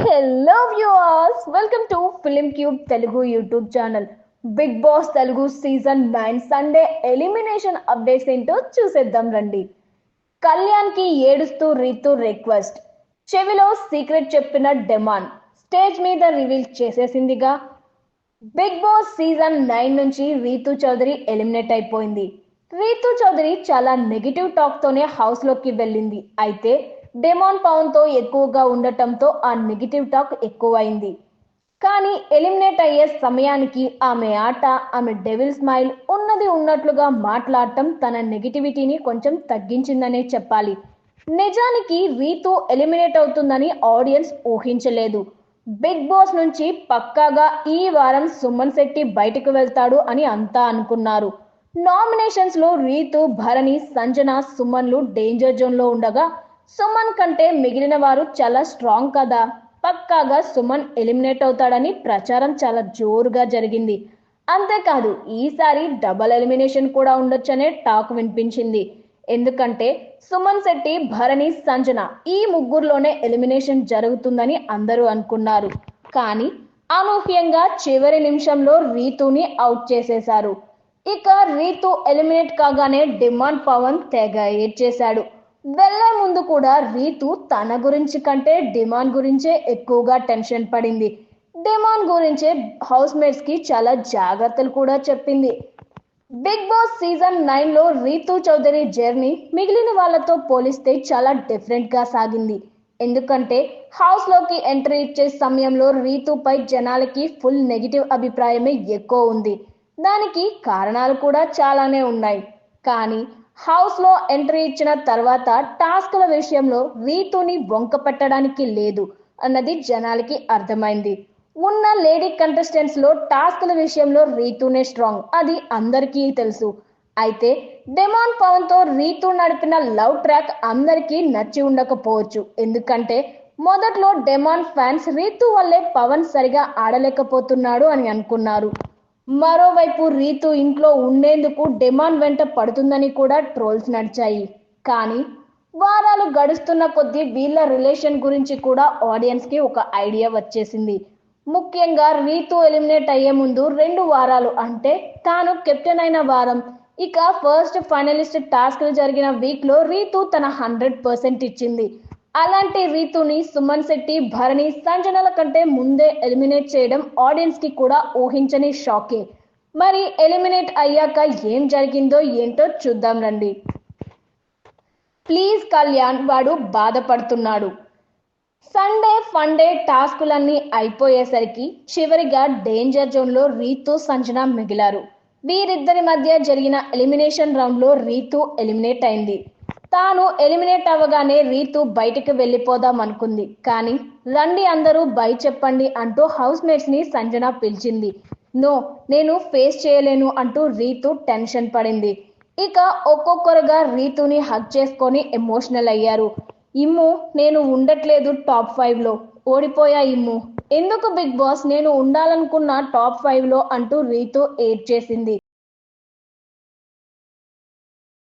Hello viewers, welcome to Film Cube Telugu YouTube channel. Bigg Boss Telugu season 9 Sunday elimination updates ఏంటో చూసేద్దాం రండి. కళ్యాణ్ కి ఏడుస్తూ రీతు రిక్వెస్ట్, చెవిలో సీక్రెట్ చెప్పిన డెమాన్ స్టేజ్ మీద రివీల్ చేసేసిందిగా. బిగ్ బాస్ సీజన్ 9 నుంచి రీతు చౌదరి ఎలిమినేట్ అయిపోయింది. రీతు చౌదరి చాలా నెగిటివ్ టాక్ తోనే హౌస్ లోకి వెళ్ళింది. అయితే డెమాన్ పవన్ తో ఎక్కువగా ఉండటంతో ఆ నెగిటివ్ టాక్ ఎక్కువైంది. కానీ ఎలిమినేట్ అయ్యే సమయానికి ఆమె ఆట, ఆమె డెవిల్ స్మైల్ ఉన్నది ఉన్నట్లుగా మాట్లాడటం తన నెగిటివిటీని కొంచెం తగ్గించిందనే చెప్పాలి. నిజానికి రీతు ఎలిమినేట్ అవుతుందని ఆడియన్స్ ఊహించలేదు. బిగ్ బాస్ నుంచి పక్కాగా ఈ వారం సుమన్ శెట్టి బయటకు వెళ్తాడు అని అంతా అనుకున్నారు. నామినేషన్స్ లో రీతు, భరణి, సంజన, సుమన్లు డేంజర్ జోన్ లో ఉండగా సుమన్ కంటే మిగిలిన వారు చాలా స్ట్రాంగ్ కదా, పక్కాగా సుమన్ ఎలిమినేట్ అవుతాడని ప్రచారం చాలా జోరుగా జరిగింది. అంతేకాదు ఈసారి డబల్ ఎలిమినేషన్ కూడా ఉండొచ్చనే టాక్ వినిపించింది. ఎందుకంటే సుమన్ శెట్టి, భరణి, సంజన ఈ ముగ్గురులోనే ఎలిమినేషన్ జరుగుతుందని అందరూ అనుకున్నారు. కానీ అనూహ్యంగా చివరి నిమిషంలో రీతుని అవుట్ చేసేశారు. ఇక రీతు ఎలిమినేట్ కాగానే డిమాండ్ పవన్ తెగ ఏడ్చేశాడు. వెళ్లే ముందు కూడా రీతు తన గురించి కంటే డిమాండ్ గురించే ఎక్కువగా టెన్షన్ పడింది. డిమాండ్ గురించే హౌస్ మేట్స్ కి చాలా జాగ్రత్తలు కూడా చెప్పింది. బిగ్ బాస్ సీజన్ 9 లో రీతు చౌదరి జర్నీ మిగిలిన వాళ్ళతో పోలిస్తే చాలా డిఫరెంట్ గా సాగింది. ఎందుకంటే హౌస్ లోకి ఎంట్రీ ఇచ్చే సమయంలో రీతుపై జనాలకి ఫుల్ నెగిటివ్ అభిప్రాయమే ఎక్కువ ఉంది. దానికి కారణాలు కూడా చాలానే ఉన్నాయి. కానీ హౌస్ లో ఎంట్రీ ఇచ్చిన తర్వాత టాస్క్ల విషయంలో రీతుని వంక పెట్టడానికి లేదు అన్నది జనాలకి అర్థమైంది. ఉన్న లేడీ కంటెస్టెంట్స్ లో టాస్క్ల విషయంలో రీతునే స్ట్రాంగ్, అది అందరికీ తెలుసు. అయితే డెమాన్ పవన్ తో రీతు నడిపిన లవ్ ట్రాక్ అందరికీ నచ్చి ఉండకపోవచ్చు. ఎందుకంటే మొదట్లో డెమాన్ ఫ్యాన్స్ రీతు వల్లే పవన్ సరిగా ఆడలేకపోతున్నాడు అని అనుకున్నారు. మరోవైపు రీతు ఇంట్లో ఉండేందుకు డెమాన్ వెంట పడుతుందని కూడా ట్రోల్స్ నడిచాయి. కానీ వారాలు గడుస్తున్న కొద్దీ వీళ్ళ రిలేషన్ గురించి కూడా ఆడియన్స్ కి ఒక ఐడియా వచ్చేసింది. ముఖ్యంగా రీతు ఎలిమినేట్ అయ్యే ముందు 2 వారాలు, అంటే తాను కెప్టెన్ అయిన వారం, ఇక ఫస్ట్ ఫైనలిస్ట్ టాస్క్ జరిగిన వీక్ లో రీతు తన 100% ఇచ్చింది. అలాంటి రీతుని సుమన్ శెట్టి, భరణి, సంజనల కంటే ముందే ఎలిమినేట్ చేయడం ఆడియన్స్ కి కూడా ఊహించని షాకే. మరి ఎలిమినేట్ అయ్యాక ఏం జరిగిందో ఏంటో చూద్దాం రండి. ప్లీజ్ కళ్యాణ్, వాడు బాధపడుతున్నాడు. సండే ఫండే టాస్కులన్నీ అయిపోయేసరికి చివరిగా డేంజర్ జోన్ లో రీతు, సంజన మిగిలారు. వీరిద్దరి మధ్య జరిగిన ఎలిమినేషన్ రౌండ్ లో రీతు ఎలిమినేట్ అయింది. తాను ఎలిమినేట్ అవ్వగానే రీతు బయటికి వెళ్ళిపోదాం అనుకుంది. కానీ రండి అందరూ బై చెప్పండి అంటూ హౌస్ మేట్స్ ని సంజన పిలిచింది. నో, నేను ఫేస్ చేయలేను అంటూ రీతు టెన్షన్ పడింది. ఇక ఒక్కొక్కరుగా రీతుని హగ్ చేసుకొని ఎమోషనల్ అయ్యారు. ఇమ్ము, నేను ఉండట్లేదు టాప్ 5 లో, ఓడిపోయా ఇమ్ము. ఎందుకు బిగ్ బాస్, నేను ఉండాలనుకున్న టాప్ 5 లో అంటూ రీతు ఏడ్ చేసింది.